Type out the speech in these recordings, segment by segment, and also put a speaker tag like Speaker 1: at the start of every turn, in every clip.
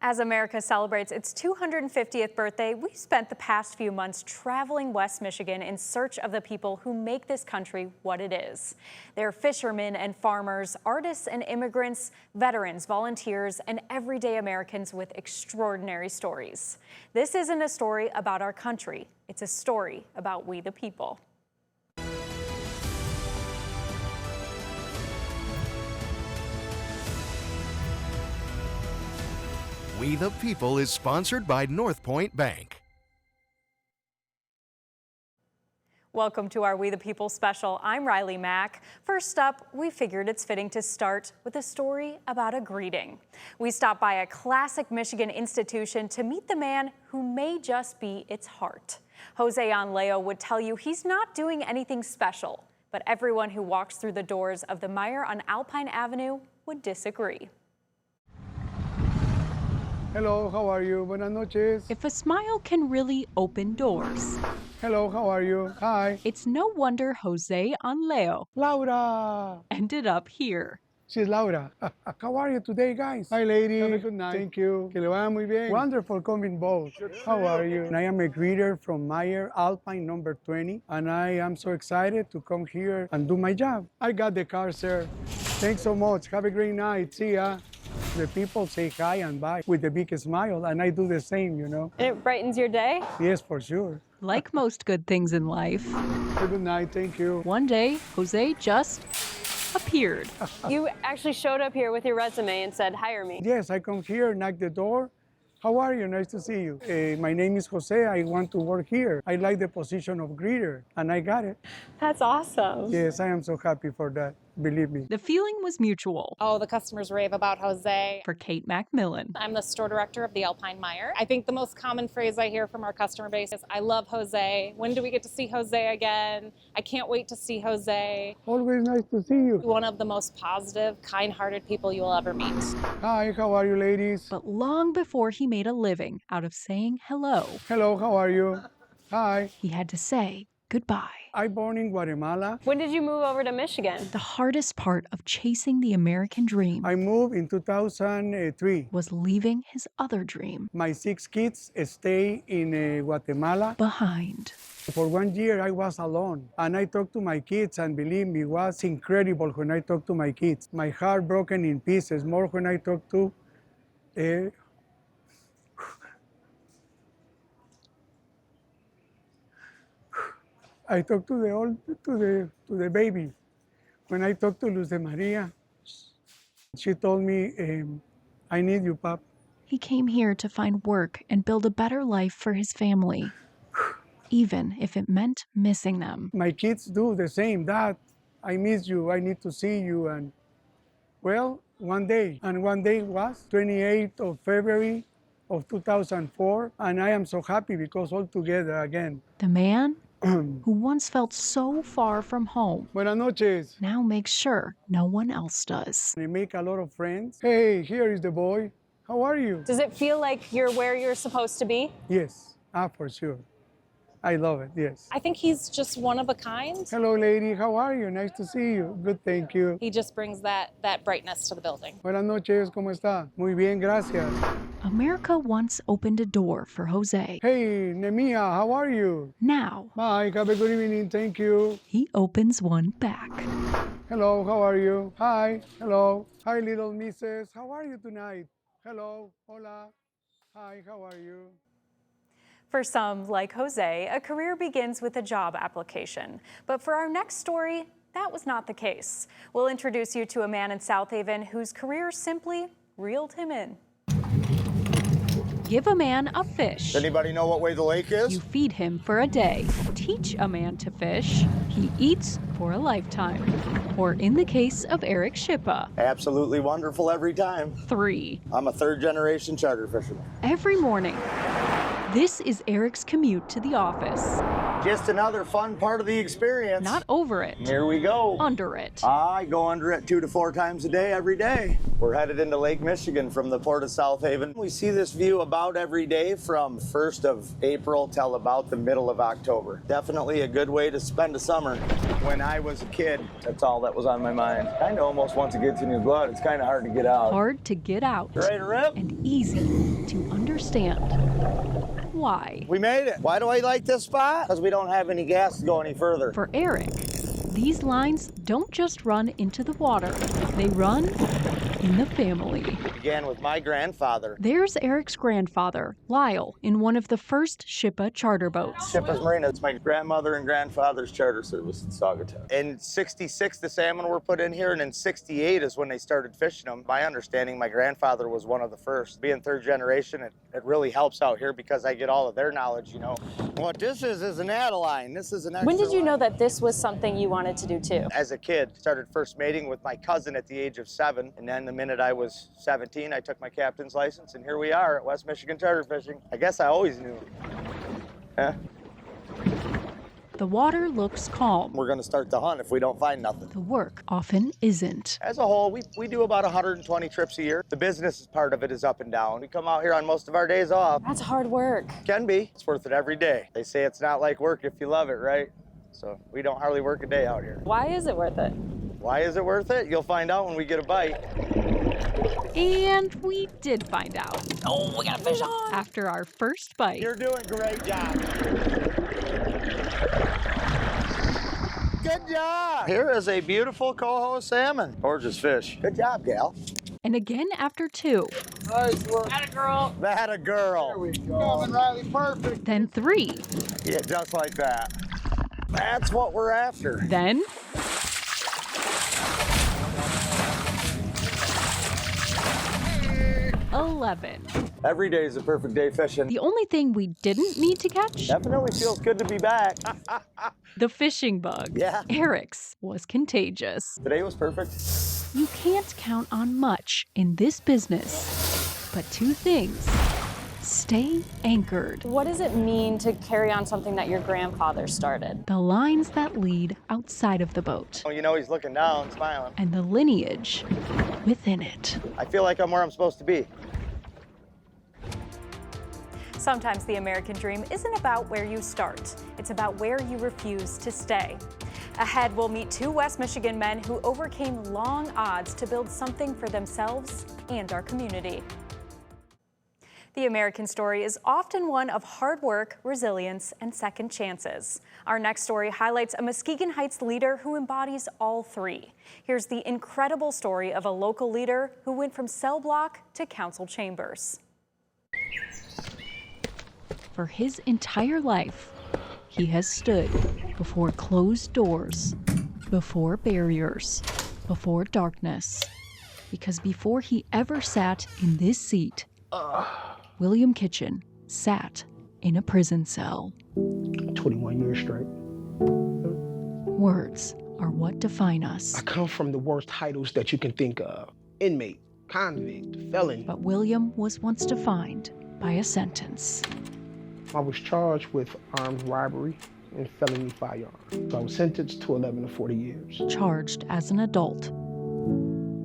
Speaker 1: As America celebrates its 250th birthday, we've spent the past few months traveling West Michigan in search of the people who make this country what it is. They're fishermen and farmers, artists and immigrants, veterans, volunteers, and everyday Americans with extraordinary stories. This isn't a story about our country. It's a story about we the people.
Speaker 2: We the People is sponsored by North Point Bank.
Speaker 1: Welcome to our We the People special. I'm Riley Mack. First up, we figured it's fitting to start with a story about a greeting. We stopped by a classic Michigan institution to meet the man who may just be its heart. Jose Anleo would tell you he's not doing anything special, but everyone who walks through the doors of the Meijer on Alpine Avenue would disagree.
Speaker 3: Hello, how are you? Buenas noches.
Speaker 4: If a smile can really open doors,
Speaker 3: Hello, how are you? Hi.
Speaker 4: it's no wonder Jose Anleo
Speaker 3: Laura.
Speaker 4: ended up here.
Speaker 3: She's Laura. How are you today, guys? Hi, lady. Have a good night. Thank you. Que le vaya muy bien. Wonderful coming both. How are you? I am a greeter from Meijer Alpine number 20, and I am so excited to come here and do my job. I got the car, sir. Thanks so much. Have a great night. See ya. The people say hi and bye with a big smile, and I do the same, you know.
Speaker 1: And it brightens your day?
Speaker 3: Yes, for sure.
Speaker 4: Like most good things in life,
Speaker 3: Good night. Thank you.
Speaker 4: one day Jose just appeared.
Speaker 5: You actually showed up here with your resume and said, hire me.
Speaker 3: Yes, I come here, knock the door. How are you? Nice to see you. My name is Jose. I want to work here. I like the position of greeter, and I got it.
Speaker 5: That's awesome.
Speaker 3: Yes, I am so happy for that. Believe me.
Speaker 4: The feeling was mutual
Speaker 6: Oh, the customers rave about Jose.
Speaker 4: for Kate Macmillan.
Speaker 6: I'm the store director of the Alpine Meijer. I think the most common phrase I hear from our customer base is, I love Jose. When do we get to see Jose again? I can't wait to see Jose.
Speaker 3: Always nice to see you.
Speaker 6: One of the most positive, kind-hearted people you will ever meet.
Speaker 3: Hi, how are you, ladies?
Speaker 4: But long before he made a living out of saying hello,
Speaker 3: Hello, how are you? Hi.
Speaker 4: he had to say goodbye.
Speaker 3: I born in Guatemala.
Speaker 5: When did you move over to Michigan?
Speaker 4: The hardest part of chasing the American dream
Speaker 3: I moved in 2003.
Speaker 4: was leaving his other dream
Speaker 3: My 6 kids stay in Guatemala.
Speaker 4: behind.
Speaker 3: For 1 year, I was alone, and I talked to my kids, and believe me, it was incredible when I talked to my kids. My heart broken in pieces, more when I talked to I talked to the baby. When I talked to Luz de Maria, she told me, I need you, Pap.
Speaker 4: He came here to find work and build a better life for his family, even if it meant missing them.
Speaker 3: My kids do the same. Dad, I miss you. I need to see you. And well, one day was 28th of February of 2004, and I am so happy because all together again.
Speaker 4: The man who once felt so far from home
Speaker 3: Buenas noches.
Speaker 4: now makes sure no one else does.
Speaker 3: I make a lot of friends. Hey, here is the boy. How are you?
Speaker 5: Does it feel like you're where you're supposed to be?
Speaker 3: Yes, for sure. I love it, yes.
Speaker 6: I think he's just one of a kind.
Speaker 3: Hello, lady. How are you? Nice to see you. Good, thank you.
Speaker 6: He just brings that brightness to the building.
Speaker 3: Buenas noches. ¿Cómo está? Muy bien, gracias.
Speaker 4: America once opened a door for Jose.
Speaker 3: Hey, Nemia, how are you?
Speaker 4: Now,
Speaker 3: Bye. Have a good evening. Thank you.
Speaker 4: he opens one back.
Speaker 3: Hello, how are you? Hi. Hello. Hi, little missus. How are you tonight? Hello. Hola. Hi, how are you?
Speaker 1: For some, like Jose, a career begins with a job application. But for our next story, that was not the case. We'll introduce you to a man in South Haven whose career simply reeled him in.
Speaker 4: Give a man a fish.
Speaker 7: Anybody know what way the lake is?
Speaker 4: You feed him for a day. Teach a man to fish. He eats for a lifetime. Or in the case of Eric Schippa,
Speaker 7: Absolutely wonderful every time.
Speaker 4: 3.
Speaker 7: I'm a third-generation charter fisherman.
Speaker 4: Every morning. This is Eric's commute to the office.
Speaker 7: Just another fun part of the experience.
Speaker 4: Not over it.
Speaker 7: Here we go.
Speaker 4: Under it.
Speaker 7: I go under it 2 to 4 times a day, every day. We're headed into Lake Michigan from the Port of South Haven. We see this view about every day from 1st of April till about the middle of October. Definitely a good way to spend a summer. when I was a kid. That's all that was on my mind. Kind of almost once it gets in your blood, it's kind of hard to get out.
Speaker 4: Hard to get out.
Speaker 7: Ready to rip?
Speaker 4: And easy to understand. Why?
Speaker 7: We made it. Why do I like this spot? Because we don't have any gas to go any further.
Speaker 4: For Eric, these lines don't just run into the water. They run in the family.
Speaker 7: Began with my grandfather.
Speaker 4: There's Eric's grandfather, Lyle, in one of the first Shippa charter boats.
Speaker 7: Shippa's Marina. It's my grandmother and grandfather's charter service in Saugatuck. In '66, the salmon were put in here, and in '68 is when they started fishing them. My understanding, my grandfather was one of the first. Being third generation, it really helps out here because I get all of their knowledge, you know. What this is an Adeline. This is an extra
Speaker 5: When did you
Speaker 7: line.
Speaker 5: know that this was something you wanted to do too?
Speaker 7: As a kid, started first mating with my cousin at the age of 7, and then the minute I was 17, I took my captain's license, and here we are at West Michigan Charter Fishing. I guess I always knew. Yeah.
Speaker 4: The water looks calm.
Speaker 7: We're gonna start the hunt if we don't find nothing.
Speaker 4: The work often isn't.
Speaker 7: As a whole, we do about 120 trips a year. The business part of it is up and down. We come out here on most of our days off.
Speaker 5: That's hard work.
Speaker 7: Can be. It's worth it every day. They say it's not like work if you love it, right? So we don't hardly work a day out here.
Speaker 5: Why is it worth it?
Speaker 7: Why is it worth it? You'll find out when we get a bite.
Speaker 4: And we did find out.
Speaker 5: Oh, we got a fish on!
Speaker 4: After our first bite.
Speaker 7: You're doing a great job. Good job. Here is a beautiful coho salmon. Gorgeous fish. Good job, gal.
Speaker 4: And again after 2.
Speaker 3: Nice work.
Speaker 5: Atta girl.
Speaker 7: That a girl.
Speaker 3: There we go. Coming, Riley, perfect.
Speaker 4: Then 3.
Speaker 7: Yeah, just like that. That's what we're after.
Speaker 4: Then 11.
Speaker 7: Every day is a perfect day fishing.
Speaker 4: The only thing we didn't need to catch,
Speaker 7: Definitely feels good to be back.
Speaker 4: the fishing bug.
Speaker 7: Yeah.
Speaker 4: Eric's was contagious.
Speaker 7: Today was perfect.
Speaker 4: You can't count on much in this business, but 2 things. Stay anchored.
Speaker 5: What does it mean to carry on something that your grandfather started?
Speaker 4: The lines that lead outside of the boat,
Speaker 7: Oh, you know he's looking down, smiling.
Speaker 4: and the lineage within it.
Speaker 7: I feel like I'm where I'm supposed to be.
Speaker 1: Sometimes the American dream isn't about where you start. It's about where you refuse to stay. Ahead, we'll meet 2 West Michigan men who overcame long odds to build something for themselves and our community. The American story is often one of hard work, resilience, and second chances. Our next story highlights a Muskegon Heights leader who embodies all 3. Here's the incredible story of a local leader who went from cell block to council chambers.
Speaker 4: For his entire life, he has stood before closed doors, before barriers, before darkness. Because before he ever sat in this seat, William Kitchen sat in a prison cell.
Speaker 8: 21 years straight.
Speaker 4: Words are what define us.
Speaker 8: I come from the worst titles that you can think of. Inmate, convict, felon.
Speaker 4: But William was once defined by a sentence.
Speaker 8: I was charged with armed robbery and felony firearm. So I was sentenced to 11 to 40 years.
Speaker 4: Charged as an adult.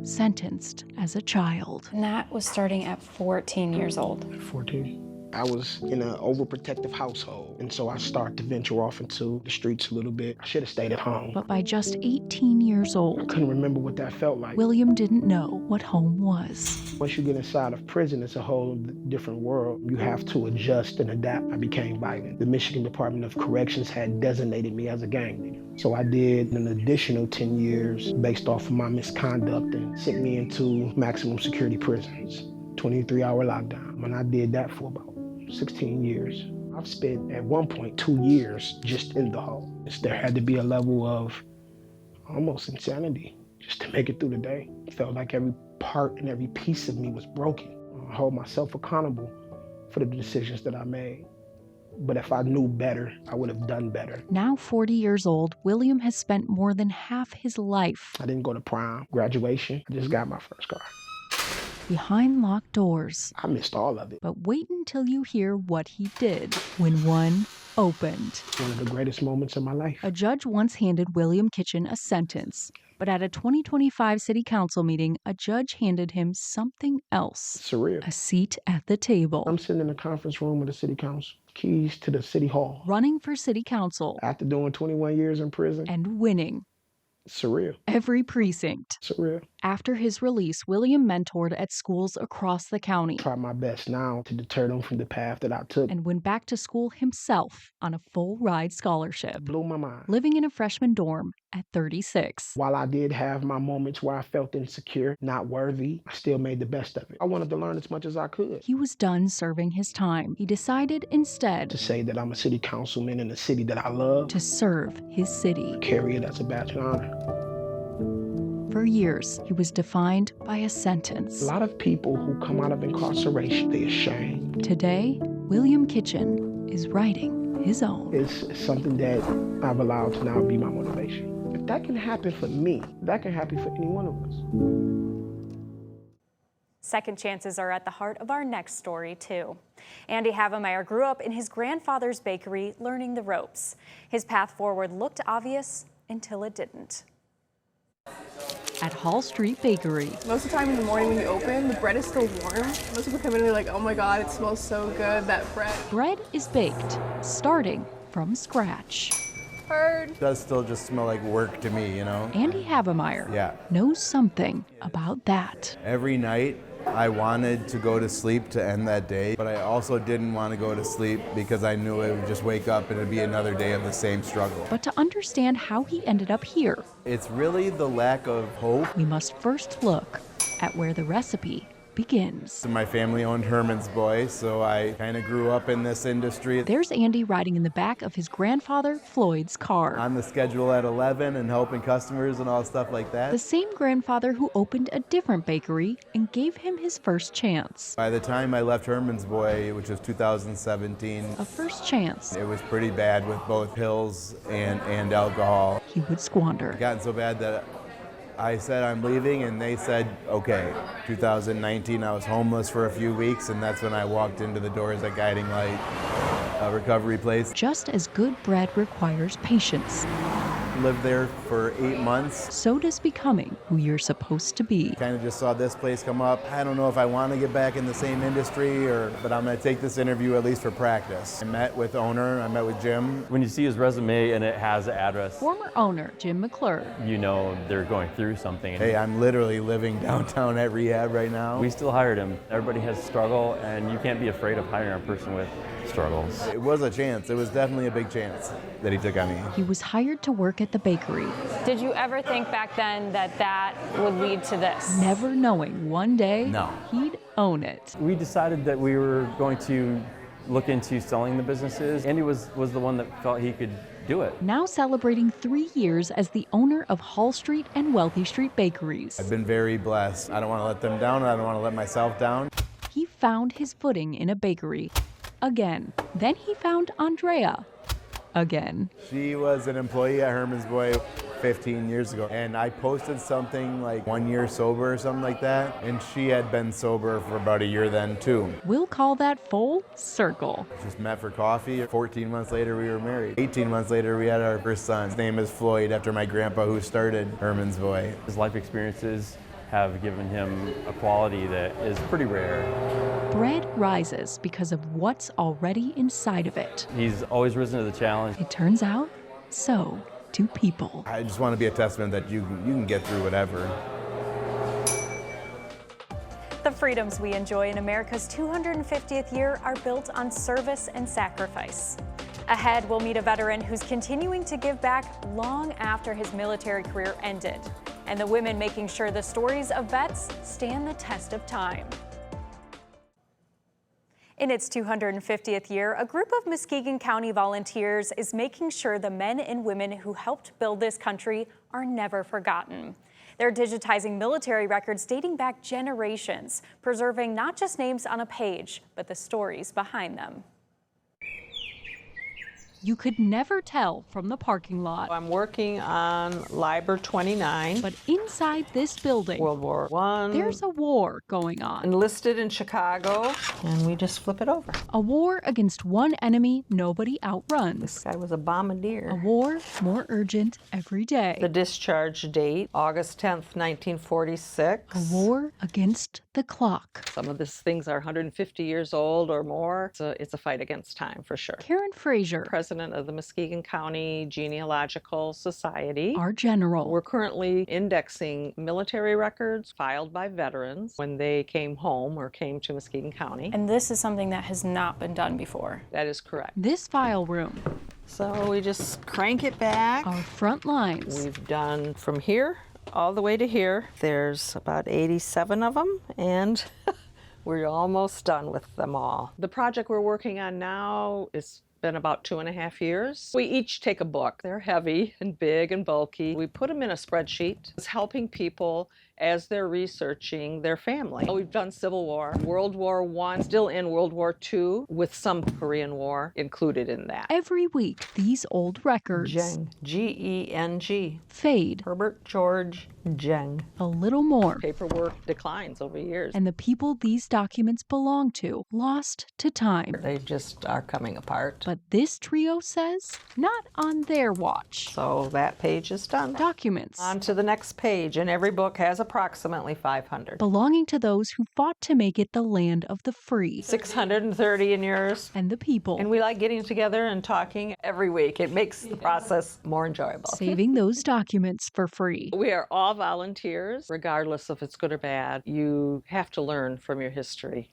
Speaker 4: Sentenced as a child.
Speaker 5: And that was starting at 14 years old.
Speaker 8: 14. I was in an overprotective household, and so I started to venture off into the streets a little bit. I should have stayed at home.
Speaker 4: But by just 18 years
Speaker 8: I
Speaker 4: old,
Speaker 8: couldn't remember what that felt like.
Speaker 4: William didn't know what home was.
Speaker 8: Once you get inside of prison, it's a whole different world. You have to adjust and adapt. I became violent. The Michigan Department of Corrections had designated me as a gang leader. So I did an additional 10 years based off of my misconduct and sent me into maximum security prisons, 23-hour lockdown. And I did that for about 16 years. I've spent at one point 2 years just in the hole. There had to be a level of almost insanity just to make it through the day. It felt like every part and every piece of me was broken. I hold myself accountable for the decisions that I made. But if I knew better, I would have done better.
Speaker 4: Now 40 years old, William has spent more than half his life
Speaker 8: I didn't go to prom, graduation. I just got my first car.
Speaker 4: behind locked doors.
Speaker 8: I missed all of it.
Speaker 4: But wait until you hear what he did when one opened.
Speaker 8: One of the greatest moments of my life.
Speaker 4: A judge once handed William Kitchen a sentence But at a 2025 city council meeting, a judge handed him something else.
Speaker 8: Surreal.
Speaker 4: A seat at the table.
Speaker 8: I'm sitting in the conference room with the city council, keys to the city hall.
Speaker 4: Running for city council.
Speaker 8: After doing 21 years in prison.
Speaker 4: And winning.
Speaker 8: Surreal.
Speaker 4: Every precinct.
Speaker 8: Surreal.
Speaker 4: After his release, William mentored at schools across the county.
Speaker 8: Try my best now to deter them from the path that I took.
Speaker 4: And went back to school himself on a full-ride scholarship.
Speaker 8: Blew my mind.
Speaker 4: Living in a freshman dorm at 36.
Speaker 8: While I did have my moments where I felt insecure, not worthy, I still made the best of it. I wanted to learn as much as I could.
Speaker 4: He was done serving his time. He decided instead
Speaker 8: to say that I'm a city councilman in a city that I love.
Speaker 4: To serve his city.
Speaker 8: Carry it as a badge of honor.
Speaker 4: For years, he was defined by a sentence.
Speaker 8: A lot of people who come out of incarceration, they're ashamed.
Speaker 4: Today, William Kitchen is writing his own.
Speaker 8: It's something that I've allowed to now be my motivation. If that can happen for me, that can happen for any one of us.
Speaker 1: Second chances are at the heart of our next story, too. Andy Havemeyer grew up in his grandfather's bakery, learning the ropes. His path forward looked obvious until it didn't.
Speaker 4: At Hall Street Bakery.
Speaker 9: Most of the time in the morning when you open, the bread is still warm. Most people come in and they're like, oh my God, it smells so good, that bread.
Speaker 4: Bread is baked, starting from scratch.
Speaker 9: Heard.
Speaker 10: It does still just smell like work to me, you know?
Speaker 4: Andy Havemeyer knows something about that.
Speaker 10: Every night, I wanted to go to sleep to end that day, but I also didn't want to go to sleep because I knew I would just wake up and it'd be another day of the same struggle.
Speaker 4: But to understand how he ended up here,
Speaker 10: it's really the lack of hope.
Speaker 4: We must first look at where the recipe begins.
Speaker 10: So my family owned Herman's Boy, so I kind of grew up in this industry.
Speaker 4: There's Andy riding in the back of his grandfather Floyd's car.
Speaker 10: On the schedule at 11 and helping customers and all stuff like that.
Speaker 4: The same grandfather who opened a different bakery and gave him his first chance.
Speaker 10: By the time I left Herman's Boy, which was 2017,
Speaker 4: a first chance.
Speaker 10: It was pretty bad with both pills and alcohol.
Speaker 4: He would squander.
Speaker 10: It gotten so bad that I said I'm leaving, and they said, okay. 2019, I was homeless for a few weeks, and that's when I walked into the doors at Guiding Light, a recovery place.
Speaker 4: Just as good bread requires patience.
Speaker 10: Lived there for 8 months.
Speaker 4: So does becoming who you're supposed to be.
Speaker 10: Kind of just saw this place come up. I don't know if I want to get back in the same industry, but I'm going to take this interview at least for practice. I met with owner, I met with Jim.
Speaker 11: When you see his resume and it has the address,
Speaker 4: former owner Jim McClure,
Speaker 11: you know they're going through something.
Speaker 10: Hey, I'm literally living downtown at rehab right now.
Speaker 11: We still hired him. Everybody has struggle, and you can't be afraid of hiring a person with struggles.
Speaker 10: It was a chance. It was definitely a big chance that he took on me.
Speaker 4: He was hired to work at the bakery.
Speaker 5: Did you ever think back then that that would lead to this?
Speaker 4: Never knowing one day he'd own it.
Speaker 11: We decided that we were going to look into selling the businesses. Andy was the one that felt he could do it.
Speaker 4: Now celebrating 3 years as the owner of Hall Street and Wealthy Street Bakeries.
Speaker 10: I've been very blessed. I don't want to let them down. I don't want to let myself down.
Speaker 4: He found his footing in a bakery. Again. Then he found Andrea. Again.
Speaker 10: She was an employee at Herman's Boy 15 years ago, and I posted something like 1 year sober or something like that, and she had been sober for about a year then too.
Speaker 4: We'll call that full circle.
Speaker 10: Just met for coffee. 14 months later we were married. 18 months later we had our first son. His name is Floyd, after my grandpa who started Herman's Boy.
Speaker 11: His life experiences have given him a quality that is pretty rare.
Speaker 4: Bread rises because of what's already inside of it.
Speaker 11: He's always risen to the challenge.
Speaker 4: It turns out, so do people.
Speaker 10: I just want to be a testament that you can get through whatever.
Speaker 1: The freedoms we enjoy in America's 250th year are built on service and sacrifice. Ahead, we'll meet a veteran who's continuing to give back long after his military career ended, and the women making sure the stories of vets stand the test of time. In its 250th year, a group of Muskegon County volunteers is making sure the men and women who helped build this country are never forgotten. They're digitizing military records dating back generations, preserving not just names on a page, but the stories behind them.
Speaker 4: you could never tell from the parking lot.
Speaker 12: I'm working on Liber 29.
Speaker 4: But inside this building,
Speaker 12: World War I.
Speaker 4: there's a war going on.
Speaker 12: Enlisted in Chicago, and we just flip it over.
Speaker 4: A war against one enemy nobody outruns.
Speaker 12: This guy was a bombardier.
Speaker 4: A war more urgent every day.
Speaker 12: The discharge date, August 10th, 1946.
Speaker 4: A war against the clock.
Speaker 12: Some of these things are 150 years old or more. It's a fight against time, for sure.
Speaker 4: Karen Frazier,
Speaker 12: President of the Muskegon County Genealogical Society.
Speaker 4: our general.
Speaker 12: We're currently indexing military records filed by veterans when they came home or came to Muskegon County.
Speaker 1: And this is something that has not been done before.
Speaker 12: That is correct.
Speaker 4: This file room,
Speaker 12: So we just crank it back.
Speaker 4: our front lines.
Speaker 12: We've done from here all the way to here. There's about 87 of them, and we're almost done with them all. The project we're working on now is been about 2.5 years. We each take a book. They're heavy and big and bulky. We put them in a spreadsheet. It's helping people as they're researching their family. We've done Civil War, World War I, still in World War II, with some Korean War included in that.
Speaker 4: Every week, these old records
Speaker 12: Jeng, G-E-N-G.
Speaker 4: fade
Speaker 12: Herbert George Jeng.
Speaker 4: a little more.
Speaker 12: Paperwork declines over years.
Speaker 4: And the people these documents belong to lost to time.
Speaker 12: They just are coming apart.
Speaker 4: But this trio says not on their watch.
Speaker 12: So that page is done.
Speaker 4: Documents
Speaker 12: On to the next page, and every book has approximately 500.
Speaker 4: belonging to those who fought to make it the land of the free
Speaker 12: 630 in yours.
Speaker 4: and the people,
Speaker 12: And we like getting together and talking every week. It makes the process more enjoyable.
Speaker 4: saving those documents for free.
Speaker 12: We are all volunteers, regardless if it's good or bad. You have to learn from your history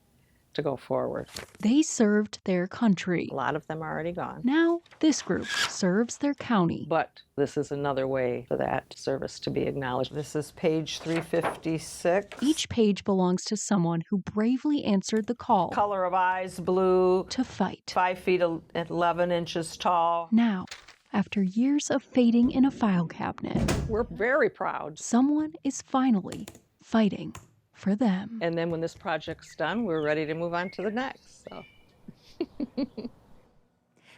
Speaker 12: to go forward.
Speaker 4: They served their country.
Speaker 12: A lot of them are already gone.
Speaker 4: Now this group serves their county.
Speaker 12: But this is another way for that service to be acknowledged. This is page 356.
Speaker 4: Each page belongs to someone who bravely answered the call
Speaker 12: Color of eyes, blue,
Speaker 4: to fight.
Speaker 12: 5 feet 11 inches tall.
Speaker 4: Now, after years of fading in a file cabinet,
Speaker 12: We're very proud.
Speaker 4: someone is finally fighting for them.
Speaker 12: And then when this project's done, we're ready to move on to the next. So.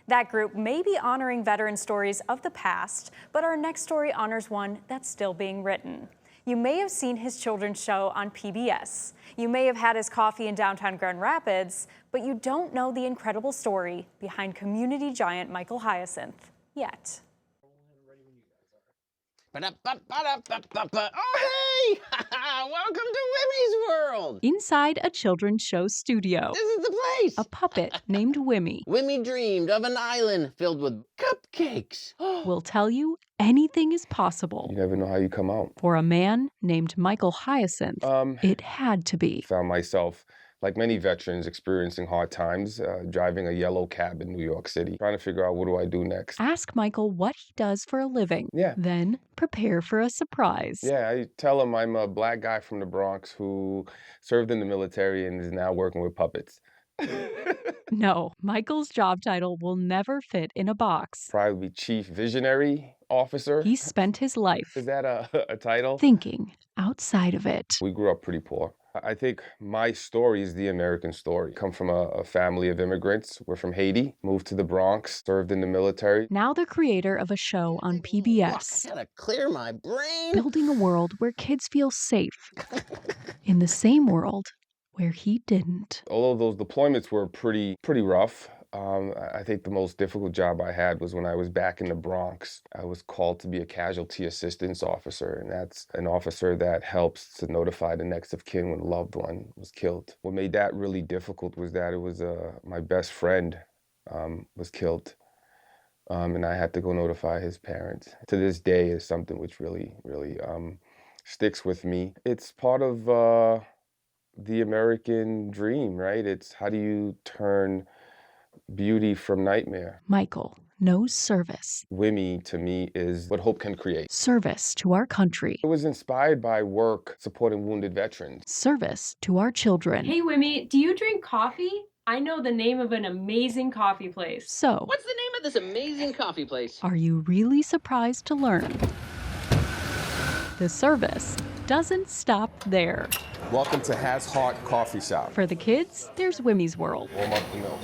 Speaker 1: That group may be honoring veteran stories of the past, but our next story honors one that's still being written. You may have seen his children's show on PBS. You may have had his coffee in downtown Grand Rapids, but you don't know the incredible story behind community giant Michael Hyacinth yet.
Speaker 13: Oh, hey! Welcome to Wimmy's World!
Speaker 4: Inside a children's show studio,
Speaker 13: This is the place!
Speaker 4: a puppet named Wimmy
Speaker 13: Wimmy dreamed of an island filled with cupcakes.
Speaker 4: will tell you anything is possible.
Speaker 14: You never know how you come out.
Speaker 4: For a man named Michael Hyacinth, it had to be.
Speaker 14: Found myself, like many veterans, experiencing hard times, driving a yellow cab in New York City, trying to figure out what do I do next.
Speaker 4: Ask Michael what he does for a living.
Speaker 14: Yeah.
Speaker 4: Then prepare for a surprise.
Speaker 14: Yeah, I tell him I'm a black guy from the Bronx who served in the military and is now working with puppets.
Speaker 4: No, Michael's job title will never fit in a box.
Speaker 14: Probably Chief Visionary Officer.
Speaker 4: He spent his life
Speaker 14: Is that a title?
Speaker 4: thinking outside of it.
Speaker 14: We grew up pretty poor. I think my story is the American story. Come from a family of immigrants. We're from Haiti, moved to the Bronx, served in the military.
Speaker 4: Now the creator of a show on PBS,
Speaker 13: I gotta clear my brain.
Speaker 4: building a world where kids feel safe in the same world where he didn't.
Speaker 14: Although those deployments were pretty rough, I think the most difficult job I had was when I was back in the Bronx. I was called to be a casualty assistance officer, and that's an officer that helps to notify the next of kin when a loved one was killed. What made that really difficult was that it was my best friend was killed, and I had to go notify his parents. To this day is something which really sticks with me. It's part of the American dream, right? It's how do you turn beauty from nightmare.
Speaker 4: Michael knows service.
Speaker 14: Wimmy, to me, is what hope can create.
Speaker 4: Service to our country.
Speaker 14: It was inspired by work supporting wounded veterans.
Speaker 4: Service to our children.
Speaker 15: Hey, Wimmy, do you drink coffee? I know the name of an amazing coffee place.
Speaker 4: So,
Speaker 13: What's the name of this amazing coffee place?
Speaker 4: are you really surprised to learn the service doesn't stop there?
Speaker 16: Welcome to Has Heart Coffee Shop.
Speaker 4: For the kids, there's Wimmy's World.
Speaker 14: Warm up the milk.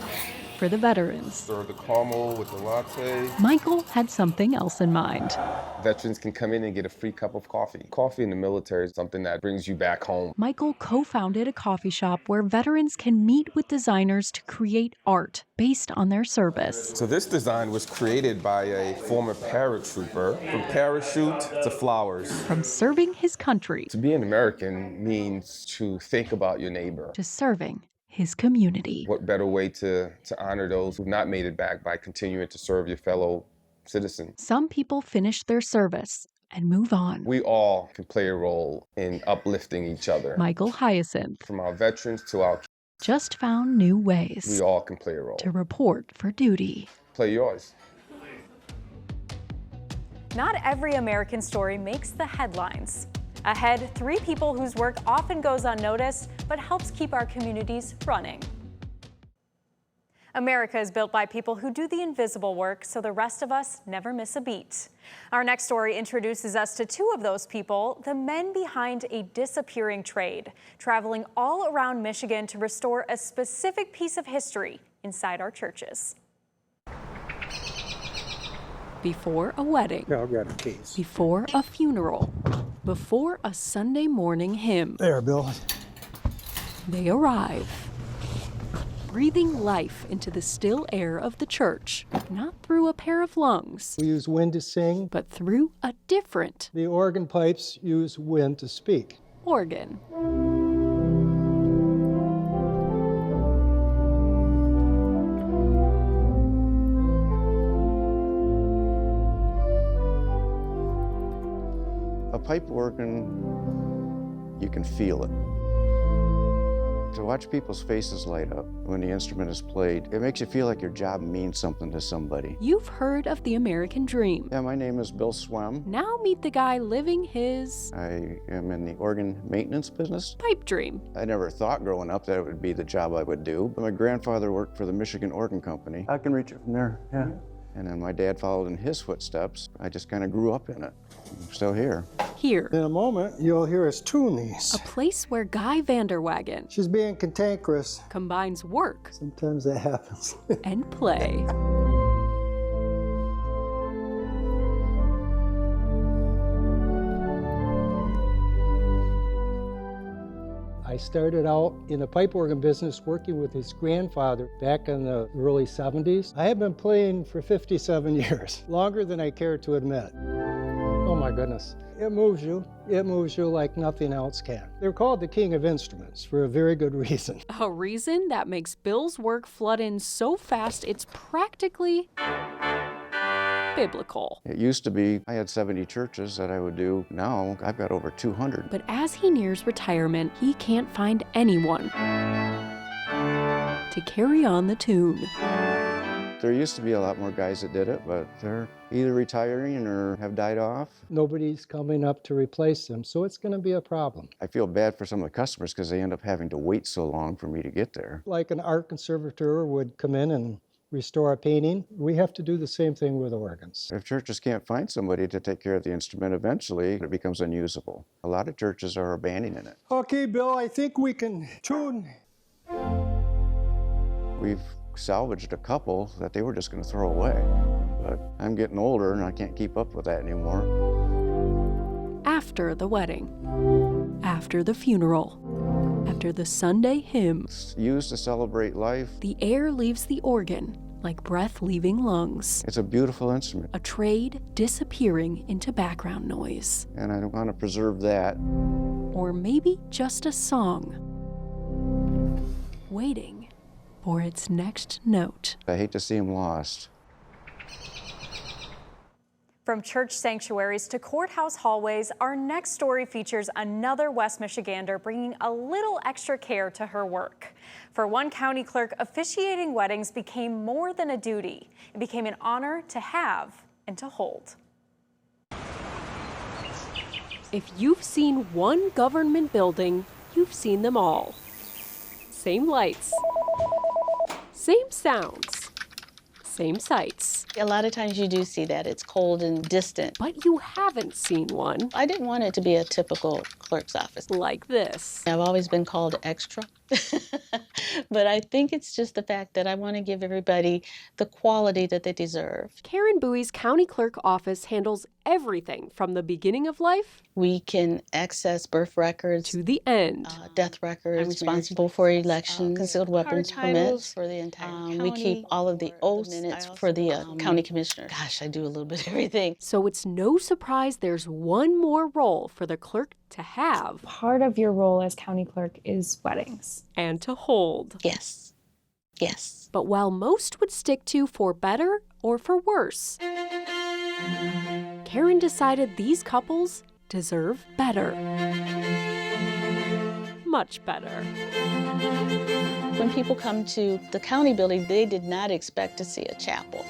Speaker 4: for the veterans.
Speaker 14: Serve the caramel with the latte.
Speaker 4: Michael had something else in mind.
Speaker 14: Veterans can come in and get a free cup of coffee. Coffee in the military is something that brings you back home.
Speaker 4: Michael co-founded a coffee shop where veterans can meet with designers to create art based on their service.
Speaker 14: So this design was created by a former paratrooper. From parachute to flowers.
Speaker 4: From serving his country.
Speaker 14: To be an American means to think about your neighbor.
Speaker 4: To serving his community.
Speaker 14: What better way to honor those who've not made it back by continuing to serve your fellow citizens?
Speaker 4: Some people finish their service and move on.
Speaker 14: We all can play a role in uplifting each other.
Speaker 4: Michael Hyacinth.
Speaker 14: From our veterans to our kids.
Speaker 4: Just found new ways.
Speaker 14: We all can play a role.
Speaker 4: To report for duty.
Speaker 14: Play yours.
Speaker 1: Not every American story makes the headlines. Ahead, 3 people whose work often goes unnoticed, but helps keep our communities running. America is built by people who do the invisible work so the rest of us never miss a beat. Our next story introduces us to 2 of those people, the men behind a disappearing trade, traveling all around Michigan to restore a specific piece of history inside our churches.
Speaker 4: Before a wedding.
Speaker 3: Yeah, I'll grab the keys.
Speaker 4: Before a funeral. Before a Sunday morning hymn.
Speaker 3: There, Bill.
Speaker 4: They arrive, breathing life into the still air of the church, not through a pair of lungs.
Speaker 16: We use wind to sing,
Speaker 4: but through a different.
Speaker 16: The organ pipes use wind to speak.
Speaker 4: Organ.
Speaker 17: A pipe organ, you can feel it. To watch people's faces light up when the instrument is played, it makes you feel like your job means something to somebody.
Speaker 4: You've heard of the American dream.
Speaker 17: Yeah, my name is Bill Swem.
Speaker 4: Now meet the guy living his...
Speaker 17: I am in the organ maintenance business.
Speaker 4: Pipe dream.
Speaker 17: I never thought growing up that it would be the job I would do. But my grandfather worked for the Michigan Organ Company. I can reach it from there, yeah. And then my dad followed in his footsteps. I just kind of grew up in it. I'm still here.
Speaker 4: Here.
Speaker 16: In a moment, you'll hear us tune these.
Speaker 4: A place where Guy Vanderwagen...
Speaker 16: She's being cantankerous.
Speaker 4: ...combines work...
Speaker 16: Sometimes that happens.
Speaker 4: ...and play.
Speaker 16: I started out in the pipe organ business working with his grandfather back in the early 70s. I have been playing for 57 years, longer than I care to admit. Oh my goodness. It moves you like nothing else can. They're called the king of instruments for a very good reason.
Speaker 4: A reason that makes Bill's work flood in so fast it's practically biblical.
Speaker 17: It used to be I had 70 churches that I would do. Now I've got over 200.
Speaker 4: But as he nears retirement, he can't find anyone to carry on the tune.
Speaker 17: There used to be a lot more guys that did it, but they're either retiring or have died off.
Speaker 16: Nobody's coming up to replace them, so it's going to be a problem.
Speaker 17: I feel bad for some of the customers because they end up having to wait so long for me to get there.
Speaker 16: Like an art conservator would come in and restore a painting, we have to do the same thing with organs.
Speaker 17: If churches can't find somebody to take care of the instrument, eventually it becomes unusable. A lot of churches are abandoning it.
Speaker 16: Okay, Bill, I think we can tune.
Speaker 17: We've salvaged a couple that they were just going to throw away. But I'm getting older and I can't keep up with that anymore.
Speaker 4: After the wedding, after the funeral, after the Sunday hymn,
Speaker 17: it's used to celebrate life.
Speaker 4: The air leaves the organ like breath leaving lungs.
Speaker 17: It's a beautiful instrument.
Speaker 4: A trade disappearing into background noise.
Speaker 17: And I want to preserve that.
Speaker 4: Or maybe just a song, waiting for its next note.
Speaker 17: I hate to see them lost.
Speaker 1: From church sanctuaries to courthouse hallways, our next story features another West Michigander bringing a little extra care to her work. For one county clerk, officiating weddings became more than a duty. It became an honor to have and to hold.
Speaker 15: If you've seen one government building, you've seen them all. Same lights, same sounds, same sights.
Speaker 18: A lot of times you do see that. It's cold and distant.
Speaker 15: But you haven't seen one.
Speaker 18: I didn't want it to be a typical clerk's office.
Speaker 1: Like this.
Speaker 18: I've always been called extra, but I think it's just the fact that I want to give everybody the quality that they deserve.
Speaker 15: Karen Bowie's county clerk office handles everything from the beginning of life
Speaker 18: We can access birth records
Speaker 15: to the end.
Speaker 18: Death records. I'm responsible for elections, concealed weapons permits for the entire county. We keep all of the oaths minutes for the county commissioner. Gosh, I do a little bit of everything.
Speaker 15: So it's no surprise there's one more role for the clerk to have.
Speaker 19: Part of your role as county clerk is weddings.
Speaker 15: And to hold.
Speaker 18: Yes. Yes.
Speaker 15: But while most would stick to for better or for worse, Karen decided these couples deserve better. Much better.
Speaker 18: When people come to the county building, they did not expect to see a chapel.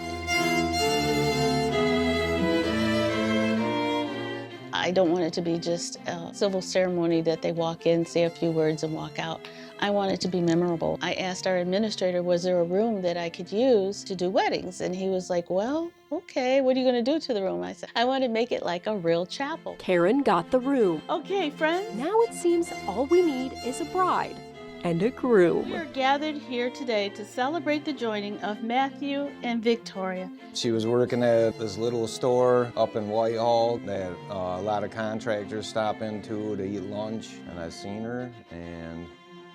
Speaker 18: I don't want it to be just a civil ceremony that they walk in, say a few words, and walk out. I want it to be memorable. I asked our administrator, was there a room that I could use to do weddings? And he was like, well, okay, what are you going to do to the room? I said, I want to make it like a real chapel.
Speaker 15: Karen got the room.
Speaker 18: Okay, friends.
Speaker 15: Now it seems all we need is a bride and a groom.
Speaker 18: We are gathered here today to celebrate the joining of Matthew and Victoria.
Speaker 20: She was working at this little store up in Whitehall that a lot of contractors stop into to eat lunch, and I seen her, and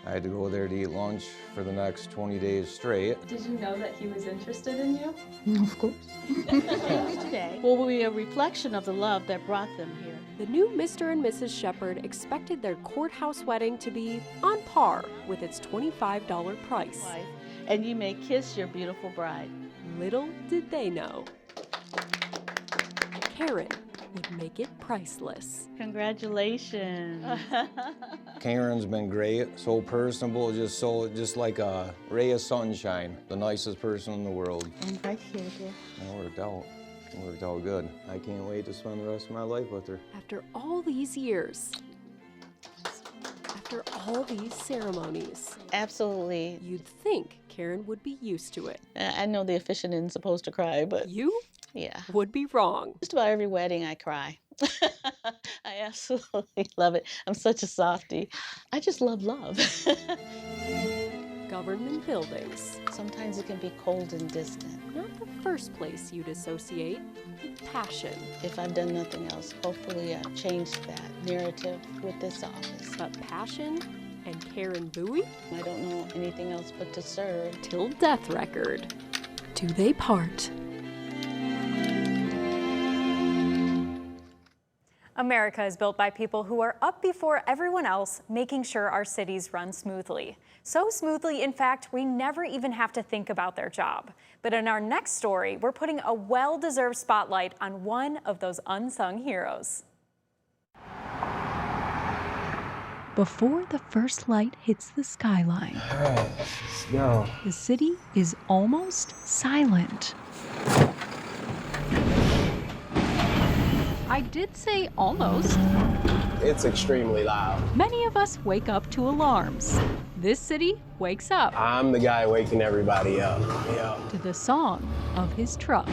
Speaker 20: I had to go there to eat lunch for the next 20 days straight.
Speaker 19: Did you know that he was interested in you?
Speaker 18: Of course. Today will be a reflection of the love that brought them here.
Speaker 15: The new Mr. and Mrs. Shepherd expected their courthouse wedding to be on par with its $25 price.
Speaker 18: And you may kiss your beautiful bride.
Speaker 15: Little did they know, Karen would make it priceless.
Speaker 18: Congratulations.
Speaker 20: Karen's been great, so personable, just like a ray of sunshine, the nicest person in the world.
Speaker 18: And right here, dear.
Speaker 20: It worked out. It worked out good. I can't wait to spend the rest of my life with her.
Speaker 15: After all these years, after all these ceremonies,
Speaker 18: absolutely.
Speaker 15: You'd think Karen would be used to it.
Speaker 18: I know the officiant isn't supposed to cry, but
Speaker 15: you
Speaker 18: yeah,
Speaker 15: would be wrong.
Speaker 18: Just about every wedding I cry. I absolutely love it. I'm such a softie. I just love love.
Speaker 15: Government buildings.
Speaker 18: Sometimes it can be cold and distant.
Speaker 15: Not the first place you'd associate with passion.
Speaker 18: If I've done nothing else, hopefully I've changed that narrative with this office.
Speaker 15: But passion and Karen Bowie?
Speaker 18: I don't know anything else but to serve.
Speaker 15: Till death record. Do they part?
Speaker 1: America is built by people who are up before everyone else, making sure our cities run smoothly. So smoothly, in fact, we never even have to think about their job. But in our next story, we're putting a well-deserved spotlight on one of those unsung heroes.
Speaker 4: Before the first light hits the skyline,
Speaker 20: All right, let's go.
Speaker 4: the city is almost silent. I did say almost.
Speaker 13: It's extremely loud.
Speaker 4: Many of us wake up to alarms. This city wakes up
Speaker 13: I'm the guy waking everybody up. Yeah.
Speaker 4: to the song of his truck.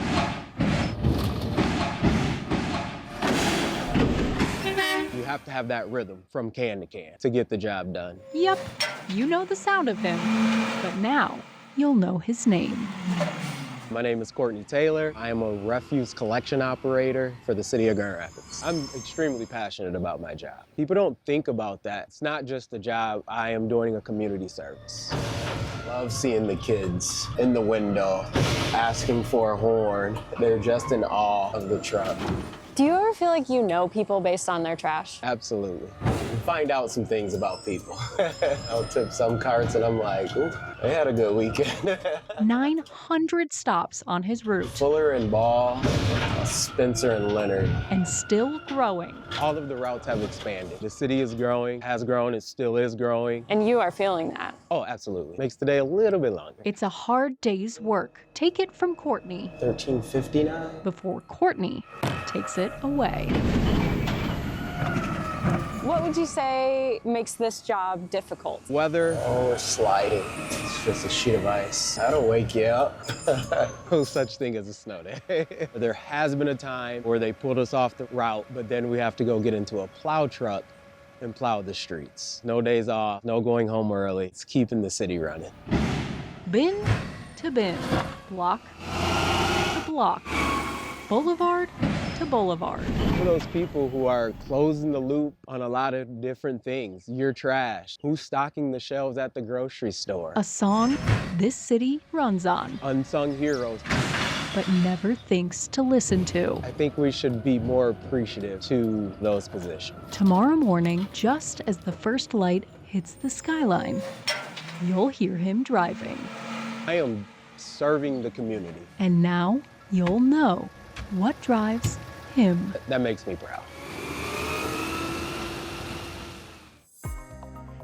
Speaker 13: You have to have that rhythm from can to can to get the job done.
Speaker 4: Yep, you know the sound of him, but now you'll know his name.
Speaker 13: My name is Courtney Taylor. I am a refuse collection operator for the city of Grand Rapids. I'm extremely passionate about my job. People don't think about that. It's not just a job. I am doing a community service. Love seeing the kids in the window asking for a horn. They're just in awe of the truck.
Speaker 5: Do you ever feel like you know people based on their trash?
Speaker 13: Absolutely. You find out some things about people. I'll tip some carts and I'm like, ooh, they had a good weekend.
Speaker 4: 900 stops on his route.
Speaker 13: Fuller and Ball, Spencer and Leonard.
Speaker 4: And still growing.
Speaker 13: All of the routes have expanded. The city is growing, has grown, it still is growing.
Speaker 5: And you are feeling that.
Speaker 13: Oh, absolutely. Makes the day a little bit longer.
Speaker 4: It's a hard day's work. Take it from Courtney.
Speaker 13: $13.59.
Speaker 4: Before Courtney takes it away.
Speaker 5: What would you say makes this job difficult?
Speaker 13: Weather, oh, it's sliding. It's just a sheet of ice. That'll wake you up. No such thing as a snow day. There has been a time where they pulled us off the route, but then we have to go get into a plow truck and plow the streets. No days off, no going home early. It's keeping the city running.
Speaker 4: Bin to bin, block to block, boulevard to boulevard.
Speaker 13: For those people who are closing the loop on a lot of different things, your trash, who's stocking the shelves at the grocery store.
Speaker 4: A song this city runs on,
Speaker 13: Unsung heroes.
Speaker 4: but never thinks to listen to.
Speaker 13: I think we should be more appreciative to those positions.
Speaker 4: Tomorrow morning, just as the first light hits the skyline, you'll hear him driving.
Speaker 13: I am serving the community.
Speaker 4: And now you'll know what drives him.
Speaker 13: That makes me proud.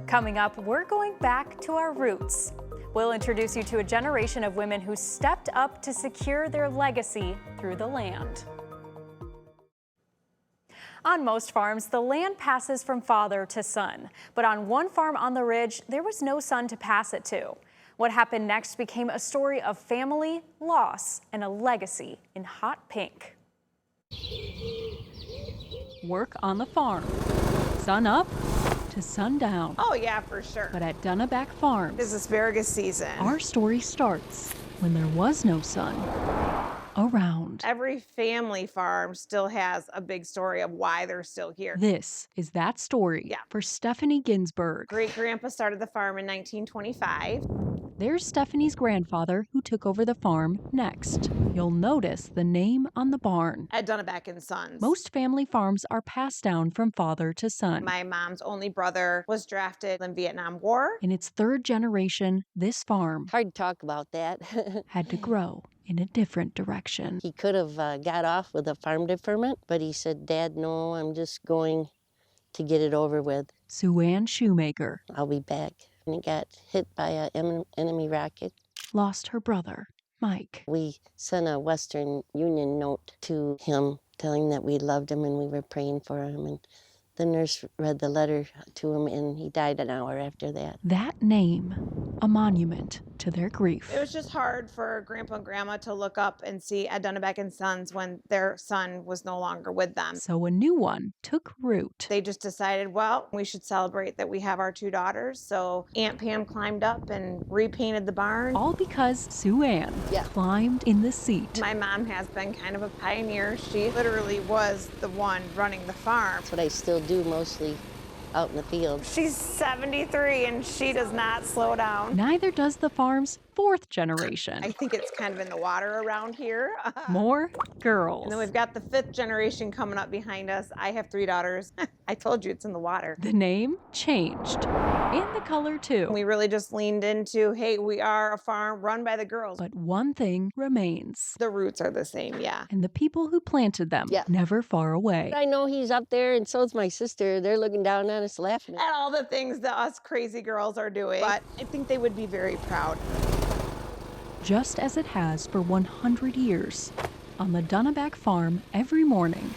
Speaker 1: Coming up, we're going back to our roots. We'll introduce you to a generation of women who stepped up to secure their legacy through the land. On most farms, the land passes from father to son. But on one farm on the ridge, there was no son to pass it to. What happened next became a story of family, loss, and a legacy in hot pink.
Speaker 4: Work on the farm, sun up to sundown.
Speaker 21: Oh yeah, for sure.
Speaker 4: But at Dunaback Farms,
Speaker 21: It's asparagus season.
Speaker 4: our story starts when there was no sun around.
Speaker 21: Every family farm still has a big story of why they're still here.
Speaker 4: This is that story for Stephanie Ginsburg.
Speaker 21: Great-grandpa started the farm in 1925.
Speaker 4: There's Stephanie's grandfather who took over the farm next. You'll notice the name on the barn.
Speaker 21: At Dunaback and Sons.
Speaker 4: Most family farms are passed down from father to son.
Speaker 21: My mom's only brother was drafted in the Vietnam War.
Speaker 4: In its third generation, this farm
Speaker 22: Hard to talk about that.
Speaker 4: had to grow in a different direction.
Speaker 22: He could have got off with a farm deferment, but he said, Dad, no, I'm just going to get it over with.
Speaker 4: Sue Ann Shoemaker
Speaker 22: I'll be back. And he got hit by an enemy rocket.
Speaker 4: lost her brother, Mike.
Speaker 22: We sent a Western Union note to him telling that we loved him and we were praying for him. And the nurse read the letter to him and he died an hour after that.
Speaker 4: That name, a monument to their grief.
Speaker 21: It was just hard for Grandpa and Grandma to look up and see Ed Dunaback and Sons when their son was no longer with them.
Speaker 4: So a new one took root.
Speaker 21: They just decided, well, we should celebrate that we have our two daughters. So Aunt Pam climbed up and repainted the barn.
Speaker 4: All because Sue Ann climbed in the seat.
Speaker 21: My mom has been kind of a pioneer. She literally was the one running the farm.
Speaker 22: That's what I still do mostly out in the field.
Speaker 21: She's 73 and she does not slow down.
Speaker 4: Neither does the farm's fourth generation.
Speaker 21: I think it's kind of in the water around here.
Speaker 4: More girls.
Speaker 21: And then we've got the fifth generation coming up behind us. I have three daughters. I told you it's in the water.
Speaker 4: The name changed. And the color too.
Speaker 21: We really just leaned into, hey, we are a farm run by the girls.
Speaker 4: But one thing remains.
Speaker 21: The roots are the same, yeah.
Speaker 4: And the people who planted them, never far away.
Speaker 22: I know he's up there and so's my sister. They're looking down on us laughing.
Speaker 21: At all the things that us crazy girls are doing. But I think they would be very proud.
Speaker 4: Just as it has for 100 years. On the Dunaback farm every morning,